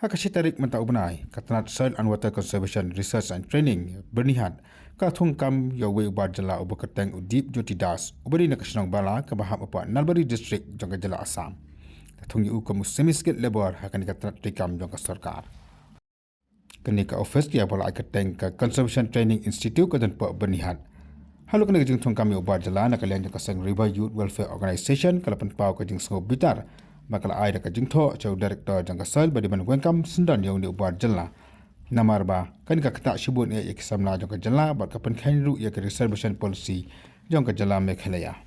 Hakasitarik mentau benai, katanat Soil and Water Conservation Research and Training bernihat ka thungkam yawe ubar jala ubu keteng udip jotidas ubari na kasnong bala ka baham apa Nalbari district jangka jala Assam. Thungi u kamu semiskit labor hakan katanat tikam jangka sarkar. Kini ka office dia bola keteng ka Conservation Training Institute ka dan pa bernihat. Halu kena jeng thungkam ubar jala na kalian jangka sang River Youth Welfare Organization kalapan pau ka jeng sanggup bitar. Bakal ai ka jeng tho chau director jangka soil badi ban wengkam sendan yang ni ubar jala. Namar ba kan ka kata shibun e eksamla jangka jala ba ka pen khain ru ya ka reservation policy jangka jala mekhalaya.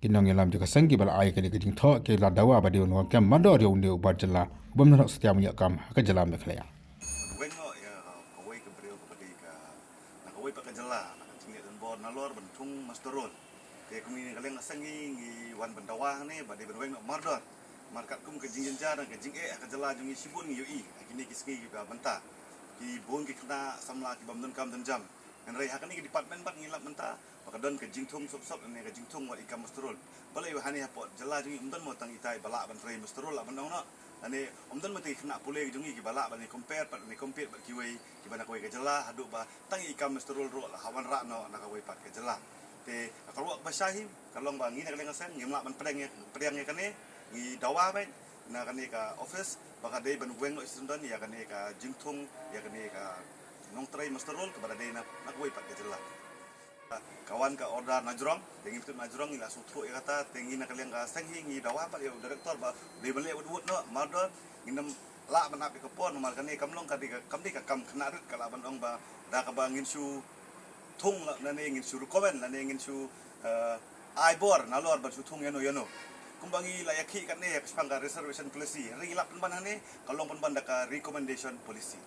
Kinong yalam jangka sangi bal ai ka jeng tho ke la dawa badi ban wengkam mador yang ni ubar jala bom nak setia minyak kam ka jala mekhalaya. Wengo ya kawai ke beriau kepada ka nak kawai pakai jela nak tinggal dan bor nalor bentung mastorol ke kami kalian asangi ngi wan bendawah ni bade berweng nak mardor markat kum ke jingin jar ke jing ke jela jungi sibun ngi yui kini kisngi juga benta ki bon ki kena samla ki bamdon kam dan jam dan rai hakani ke department bat ngilap benta makadon ke jingtung sop ni ke jingtung wat ikam mastorol balai wahani hapot jela jungi umdan mo tang itai balak ban rai mastorol la bandong no ane omdan mati kena pulai jungi ki balak bani compare pat ni compete bat kiwei ki bana koi ke jela hadu ba tang ikam mastorol ro la hawan ra no nak koi pat ke jela te kalau basahi kalau bangi nak kalian ngasang ngemlak ban pedang kane ngi dawa ba na kane ka office baka dei ban weng isundan ya kane ka jingtung ya kane ka nong trai mastorol kepada dei nak koi pat ke jela kawan ka order najrong tengi betul najrong ila sutru ya kata tengi nak kalian ka sanghi ngi dawa pa ya director ba de bele wud no mardor nginem la ban api kapon mal kane kamlong ka kam kena rit kala ban ong ba da ka bangin su thung la nane ngin su komen la ngin su ai bor nalor ba su thung yano kumbangi layaki kan ne spanga reservation policy ri lap ban hane kalong ban da ka recommendation policy